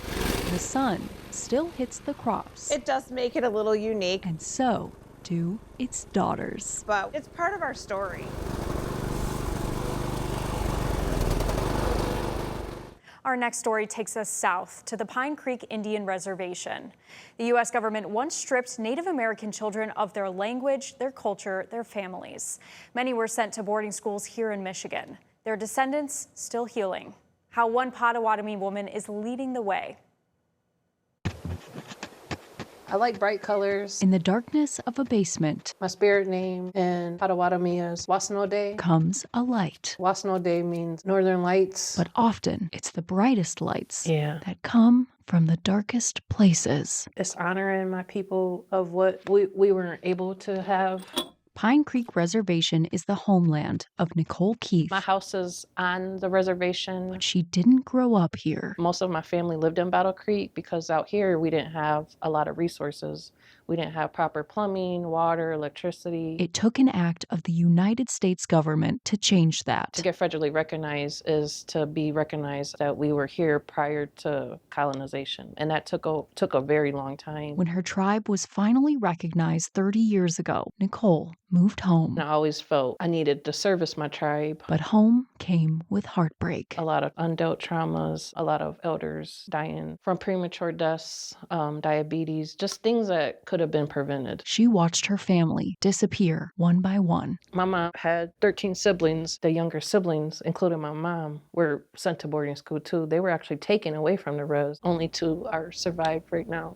Speaker 4: the sun still hits the crops.
Speaker 21: It does make it a little unique.
Speaker 4: And so do its daughters.
Speaker 21: But it's part of our story.
Speaker 1: Our next story takes us south to the Pine Creek Indian Reservation. The U.S. government once stripped Native American children of their language, their culture, their families. Many were sent to boarding schools here in Michigan. Their descendants still healing. How one Potawatomi woman is leading the way.
Speaker 23: I like bright colors.
Speaker 4: In the darkness of a basement,
Speaker 23: My spirit name in Potawatomi is Wasanode.
Speaker 4: comes a light.
Speaker 23: Wasanode means northern lights.
Speaker 4: But often it's the brightest lights
Speaker 23: Yeah.
Speaker 4: that come from the darkest places.
Speaker 23: It's honoring my people of what we weren't able to have.
Speaker 4: Pine Creek Reservation is the homeland of Nicole Keith.
Speaker 23: My house is on the reservation.
Speaker 4: But she didn't grow up here.
Speaker 23: Most of my family lived in Battle Creek because out here we didn't have a lot of resources. We didn't have proper plumbing, water, electricity.
Speaker 4: It took an act of the United States government to change that.
Speaker 23: To get federally recognized is to be recognized that we were here prior to colonization. And that took a very long time.
Speaker 4: When her tribe was finally recognized 30 years ago, Nicole moved home.
Speaker 23: I always felt I needed to service my tribe.
Speaker 4: But home came with heartbreak.
Speaker 23: A lot of undealt traumas, a lot of elders dying from premature deaths, diabetes, just things that could could have been prevented.
Speaker 4: She watched her family disappear one by one.
Speaker 23: My mom had 13 siblings. The younger siblings, including my mom, were sent to boarding school too. They were actually taken away from the res. Only 2 are survived right now.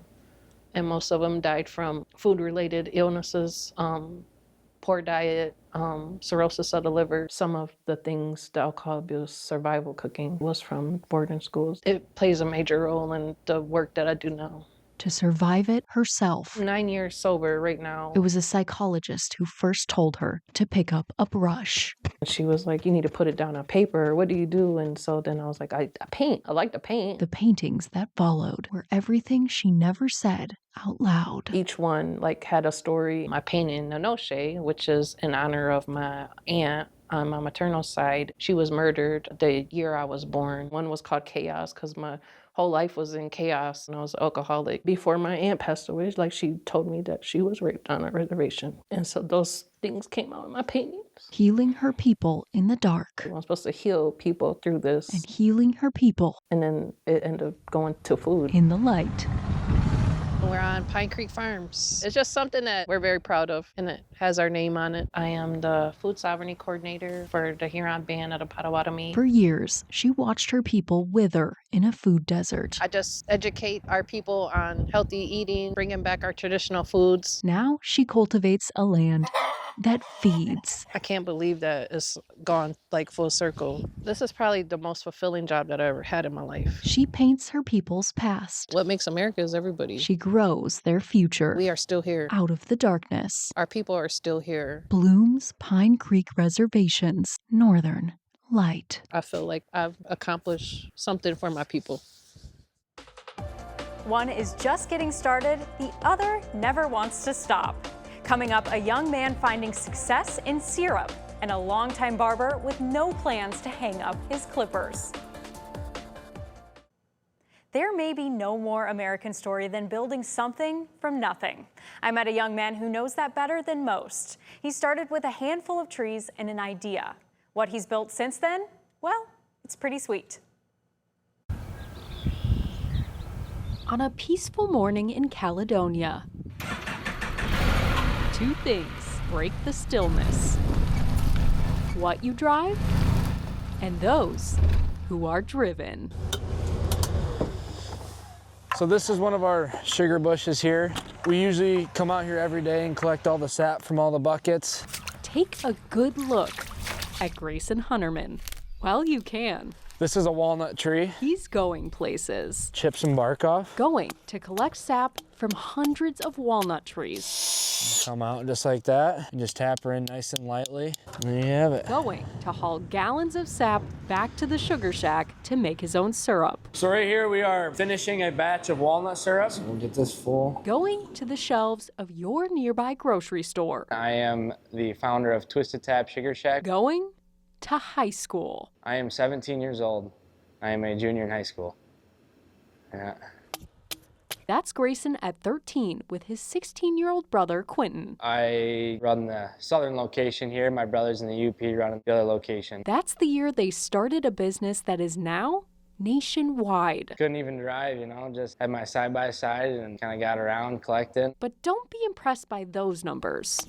Speaker 23: And most of them died from food-related illnesses, poor diet, cirrhosis of the liver. Some of the things, the alcohol abuse, survival cooking, was from boarding schools. It plays a major role in the work that I do now.
Speaker 4: To survive it herself.
Speaker 23: 9 years sober right now.
Speaker 4: It was a psychologist who first told her to pick up a brush.
Speaker 23: She was like, you need to put it down on paper. What do you do? And so then I was like, I paint. I like to paint.
Speaker 4: The paintings that followed were everything she never said out loud.
Speaker 23: Each one had a story. My painting, Nonoshe, which is in honor of my aunt on my maternal side. She was murdered the year I was born. One was called Chaos because my whole life was in chaos and I was an alcoholic. Before my aunt passed away, she told me that she was raped on a reservation. And so those things came out in my paintings.
Speaker 4: Healing her people in the dark.
Speaker 23: I'm supposed to heal people through this.
Speaker 4: And healing her people.
Speaker 23: And then it ended up going to food.
Speaker 4: In the light.
Speaker 23: We're on Pine Creek Farms. It's just something that we're very proud of, and it has our name on it. I am the food sovereignty coordinator for the Huron Band of the Potawatomi.
Speaker 4: For years, she watched her people wither in a food desert.
Speaker 23: I just educate our people on healthy eating, bringing back our traditional foods.
Speaker 4: Now she cultivates a land that feeds.
Speaker 23: I can't believe that it's gone full circle. This is probably the most fulfilling job that I ever had in my life.
Speaker 4: She paints her people's past.
Speaker 23: What makes America is everybody.
Speaker 4: She grows their future.
Speaker 23: We are still here.
Speaker 4: Out of the darkness.
Speaker 23: Our people are still here.
Speaker 4: Blooms Pine Creek Reservation's Northern Light.
Speaker 23: I feel like I've accomplished something for my people.
Speaker 1: One is just getting started, the other never wants to stop. Coming up, a young man finding success in syrup and a longtime barber with no plans to hang up his clippers. There may be no more American story than building something from nothing. I met a young man who knows that better than most. He started with a handful of trees and an idea. What he's built since then? Well, it's pretty sweet.
Speaker 4: On a peaceful morning in Caledonia, 2 things break the stillness: what you drive and those who are driven.
Speaker 2: So this is one of our sugar bushes here. We usually come out here every day and collect all the sap from all the buckets.
Speaker 4: Take a good look at Grayson Hunterman. Well, you can.
Speaker 2: This is a walnut tree.
Speaker 4: He's going places.
Speaker 2: Chip some bark off.
Speaker 4: Going to collect sap from hundreds of walnut trees.
Speaker 2: Come out just like that and just tap her in nice and lightly. And there you have it.
Speaker 4: Going to haul gallons of sap back to the sugar shack to make his own syrup.
Speaker 2: So right here we are finishing a batch of walnut syrup. We'll get this full.
Speaker 4: Going to the shelves of your nearby grocery store.
Speaker 6: I am the founder of Twisted Tab Sugar Shack.
Speaker 4: Going to high school.
Speaker 6: I am 17 years old. I am a junior in high school. Yeah.
Speaker 4: That's Grayson at 13 with his 16-year-old brother, Quentin.
Speaker 6: I run the southern location here. My brother's in the UP running the other location.
Speaker 4: That's the year they started a business that is now nationwide.
Speaker 6: Couldn't even drive, just had my side-by-side and kind of got around collecting.
Speaker 4: But don't be impressed by those numbers.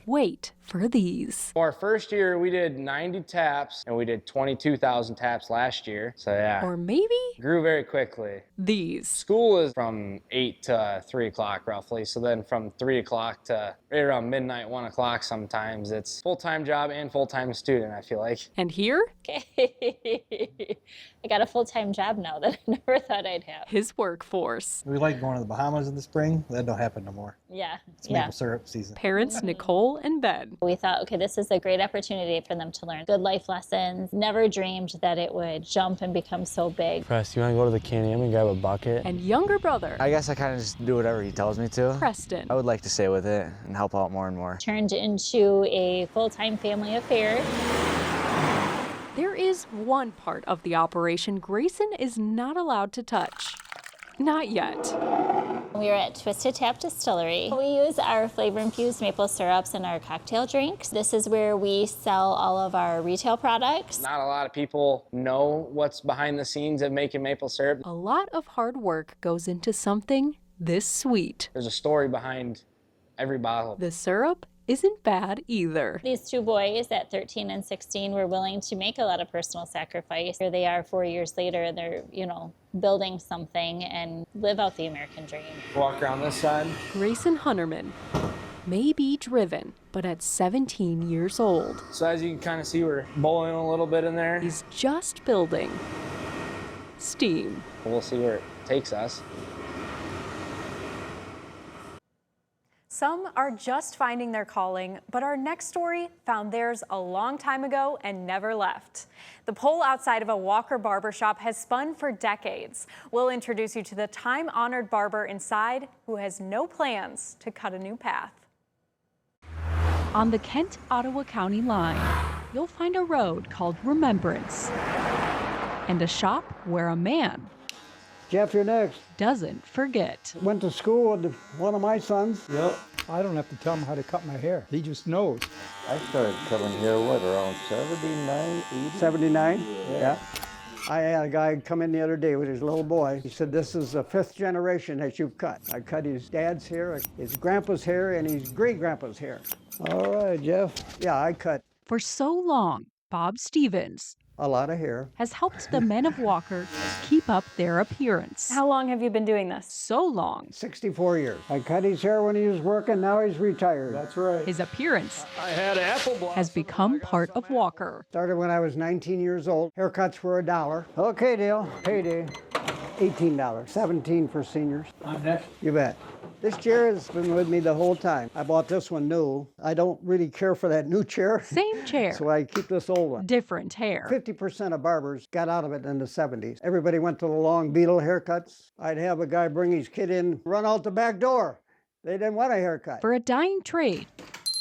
Speaker 4: Wait for these.
Speaker 6: For our first year, we did 90 taps, and we did 22,000 taps last year. So yeah.
Speaker 4: Or maybe
Speaker 6: grew very quickly.
Speaker 4: These.
Speaker 6: School is from 8 to 3 o'clock roughly. So then from 3 o'clock to right around midnight, 1 o'clock sometimes. It's full-time job and full-time student, I feel like.
Speaker 4: And here?
Speaker 7: Okay. I got a full-time job now that I never thought I'd have.
Speaker 4: His workforce.
Speaker 24: We like going to the Bahamas in the spring. That don't happen no more.
Speaker 7: Yeah.
Speaker 24: It's maple syrup season.
Speaker 4: Parents Nicole and Ben.
Speaker 7: We thought, okay, this is a great opportunity for them to learn good life lessons. Never dreamed that it would jump and become so big.
Speaker 2: Press, you want to go to the Can-Am and grab a bucket?
Speaker 4: And younger brother.
Speaker 25: I guess I kind of just do whatever he tells me to.
Speaker 4: Preston.
Speaker 25: I would like to stay with it and help out more and more.
Speaker 7: Turned into a full-time family affair.
Speaker 4: There is one part of the operation Grayson is not allowed to touch. Not yet.
Speaker 7: We are at Twisted Tap Distillery. We use our flavor-infused maple syrups in our cocktail drinks. This is where we sell all of our retail products.
Speaker 6: Not a lot of people know what's behind the scenes of making maple syrup.
Speaker 4: A lot of hard work goes into something
Speaker 15: this sweet.
Speaker 6: There's a story behind every bottle.
Speaker 15: The syrup isn't bad either.
Speaker 7: These two boys at 13 and 16 were willing to make a lot of personal sacrifice. Here they are 4 years later, and they're, building something and live out the American dream.
Speaker 6: Walk around this side.
Speaker 15: Grayson Hunterman may be driven, but at 17 years old,
Speaker 6: So as you can kind of see, we're bowling a little bit in there.
Speaker 15: he's just building steam.
Speaker 6: We'll see where it takes us.
Speaker 1: Some are just finding their calling, but our next story found theirs a long time ago and never left. The pole outside of a Walker barbershop has spun for decades. We'll introduce you to the time-honored barber inside who has no plans to cut a new path.
Speaker 4: On the Kent-Ottawa County line, you'll find a road called Remembrance and a shop where a man
Speaker 3: Jeff, you're next.
Speaker 4: doesn't forget.
Speaker 3: Went to school with one of my sons. Yep. I don't have to tell him how to cut my hair. He just knows.
Speaker 8: I started cutting hair, around 79, 80?
Speaker 3: 79? Yeah. I had a guy come in the other day with his little boy. He said, this is the 5th generation that you've cut. I cut his dad's hair, his grandpa's hair, and his great-grandpa's hair. All right, Jeff. Yeah, I cut
Speaker 4: For so long, Bob Stevens
Speaker 3: a lot of hair.
Speaker 4: has helped the men of Walker keep up their appearance.
Speaker 1: How long have you been doing this?
Speaker 4: So long,
Speaker 3: 64 years. I cut his hair when he was working, now he's retired. That's right.
Speaker 4: his appearance
Speaker 3: I had apple blossom.
Speaker 4: has become part of Walker.
Speaker 3: Started when I was 19 years old. Haircuts were $1. Okay, Dale. Payday. $18. $17 for seniors. I'm next. You bet. This chair has been with me the whole time. I bought this one new. I don't really care for that new chair.
Speaker 4: Same chair,
Speaker 3: So I keep this old one.
Speaker 4: different hair.
Speaker 3: 50% of barbers got out of it in the 70s. Everybody went to the long Beetle haircuts. I'd have a guy bring his kid in, run out the back door. They didn't want a haircut.
Speaker 4: For a dying trade,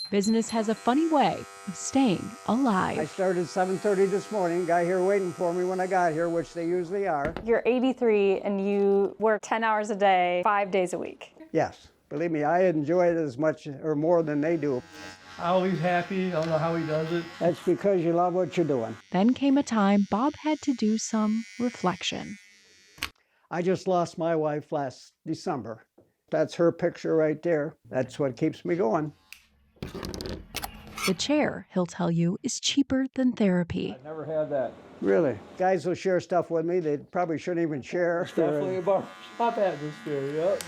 Speaker 4: business has a funny way of staying
Speaker 3: I
Speaker 4: alive.
Speaker 3: started 7:30 this morning. Guy here waiting for me when I got here, which they usually are.
Speaker 1: You're 83 and you work 10 hours a day, 5 days a week.
Speaker 3: Yes, believe me, I enjoy it as much or more than they do.
Speaker 9: Always happy. I don't know how he does it.
Speaker 3: That's because you love what you're doing.
Speaker 4: Then came a time Bob had to do some reflection.
Speaker 3: I just lost my wife last December. That's her picture right there. That's what keeps me going.
Speaker 4: The chair, he'll tell you, is cheaper than therapy.
Speaker 9: Never had that.
Speaker 3: Really. Guys will share stuff with me they probably shouldn't even share.
Speaker 9: Definitely a barbershop atmosphere, yep.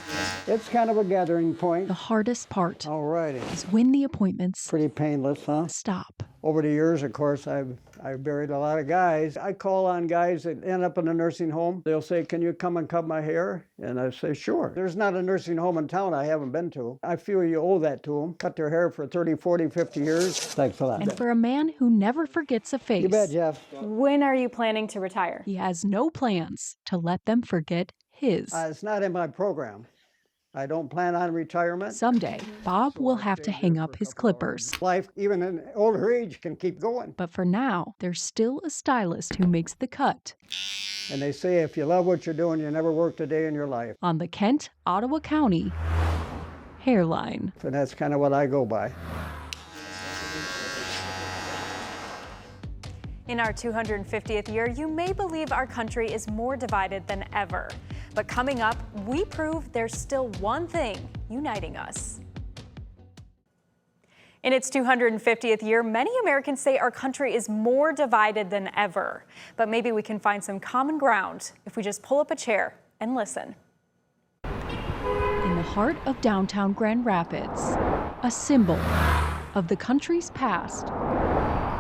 Speaker 3: It's kind of a gathering point.
Speaker 4: The hardest part
Speaker 3: Alrighty.
Speaker 4: is when the appointments
Speaker 3: Pretty painless, huh?
Speaker 4: stop.
Speaker 3: Over the years, of course, I've buried a lot of guys. I call on guys that end up in a nursing home. They'll say, can you come and cut my hair? And I say, sure. There's not a nursing home in town I haven't been to. I feel you owe that to them. Cut their hair for 30, 40, 50 years. Thanks a lot.
Speaker 4: And for a man who never forgets a face,
Speaker 3: You bet, Jeff.
Speaker 1: When are you planning to retire?
Speaker 4: he has no plans to let them forget his.
Speaker 3: It's not in my program. I don't plan on retirement.
Speaker 4: Someday, Bob will have to hang up his clippers.
Speaker 3: Life, even in older age, can keep going.
Speaker 4: But for now, there's still a stylist who makes the cut.
Speaker 3: And they say if you love what you're doing, you never worked a day in your life.
Speaker 4: On the Kent-Ottawa County hairline.
Speaker 3: And that's kind of what I go by.
Speaker 1: In our 250th year, you may believe our country is more divided than ever. But coming up, we prove there's still one thing uniting us. In its 250th year, many Americans say our country is more divided than ever. But maybe we can find some common ground if we just pull up a chair and listen.
Speaker 4: In the heart of downtown Grand Rapids, a symbol of the country's past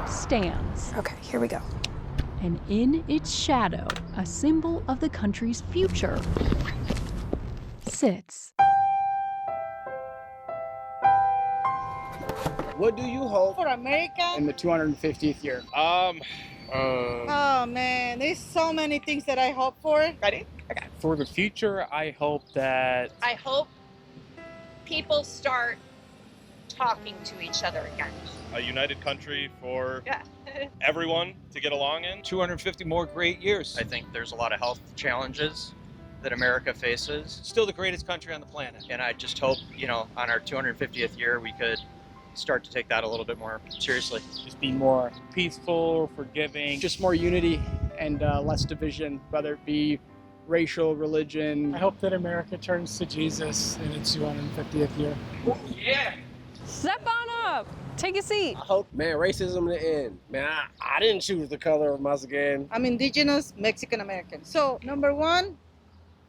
Speaker 4: stands.
Speaker 1: Okay, here we go.
Speaker 4: And in its shadow, a symbol of the country's future sits.
Speaker 10: What do you hope
Speaker 11: for America
Speaker 10: in the 250th year?
Speaker 11: Oh man, there's so many things that I hope for.
Speaker 10: Ready? Okay. For the future, I hope that
Speaker 12: I hope people start talking to each other again.
Speaker 26: A united country for everyone to get along in.
Speaker 27: 250 more great years.
Speaker 28: I think there's a lot of health challenges that America faces.
Speaker 27: Still the greatest country on the planet.
Speaker 28: And I just hope, on our 250th year, we could start to take that a little bit more seriously.
Speaker 10: Just be more peaceful, forgiving. Just more unity and less division, whether it be
Speaker 5: racial, religion.
Speaker 9: I hope that America turns to Jesus in its 250th year.
Speaker 5: Yeah.
Speaker 1: Step on up. Take a seat.
Speaker 13: I hope, man, racism to end. Man, I didn't choose the color of my skin.
Speaker 11: I'm indigenous Mexican American. So, number one,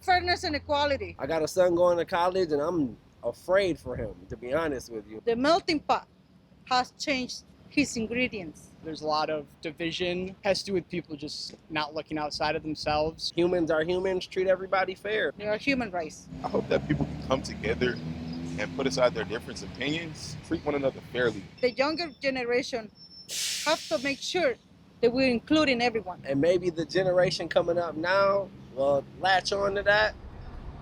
Speaker 11: fairness and equality.
Speaker 13: I got a son going to college, and I'm afraid for him, to be honest with you.
Speaker 11: The melting pot has changed his ingredients.
Speaker 5: There's a lot of division. Has to do with people just not looking outside of themselves.
Speaker 13: Humans are humans. Treat everybody fair.
Speaker 11: They are human rights.
Speaker 14: I hope that people can come together and put aside their different opinions, treat one another fairly.
Speaker 11: The younger generation have to make sure that we're including everyone.
Speaker 13: And maybe the generation coming up now will latch on to that.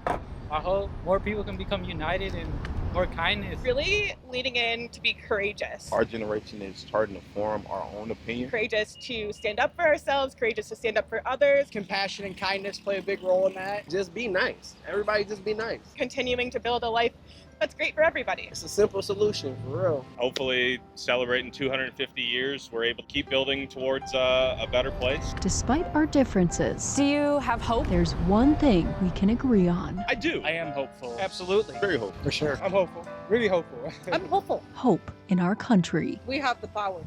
Speaker 9: I hope more people can become united and more kindness.
Speaker 16: Really leaning in to be courageous.
Speaker 14: Our generation is starting to form our own opinion.
Speaker 16: Courageous to stand up for ourselves, courageous to stand up for others.
Speaker 5: Compassion and kindness play a big role in that.
Speaker 13: Just be nice. Everybody just be nice.
Speaker 16: Continuing to build a life that's great for everybody.
Speaker 13: It's a simple solution, for real.
Speaker 26: Hopefully, celebrating 250 years, we're able to keep building towards a better place.
Speaker 4: Despite our differences,
Speaker 1: Do you have hope?
Speaker 4: there's one thing we can agree on.
Speaker 26: I do.
Speaker 9: I am hopeful.
Speaker 5: Absolutely.
Speaker 14: Very hopeful.
Speaker 24: For sure.
Speaker 5: I'm hopeful. Really hopeful.
Speaker 11: I'm hopeful.
Speaker 4: Hope in our country
Speaker 11: We have the power.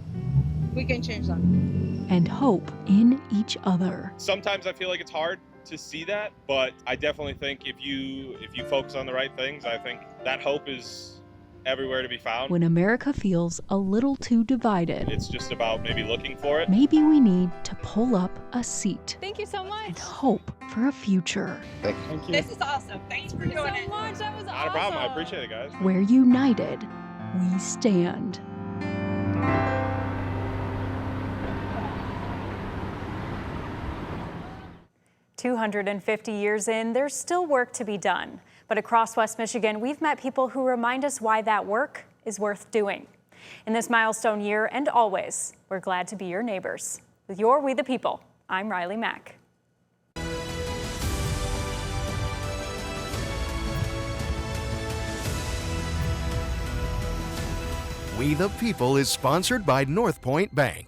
Speaker 11: We can change that.
Speaker 4: and hope in each other.
Speaker 26: Sometimes I feel like it's hard to see that, but I definitely think if you focus on the right things, I think that hope is everywhere to be found.
Speaker 4: When America feels a little too divided,
Speaker 26: It's just about maybe looking for it.
Speaker 4: maybe we need to pull up a seat
Speaker 1: Thank you so much.
Speaker 4: and hope for a future
Speaker 14: Thank you.
Speaker 16: This is awesome. Thanks for doing it.
Speaker 1: Much. That was
Speaker 26: Not a problem. I appreciate it, guys.
Speaker 4: where united we stand.
Speaker 1: "250 years in, there's still work to be done. But across West Michigan, we've met people who remind us why that work is worth doing. In this milestone year and always, we're glad to be your neighbors. With your We the People, I'm Riley Mack.
Speaker 17: We the People is sponsored by North Point Bank.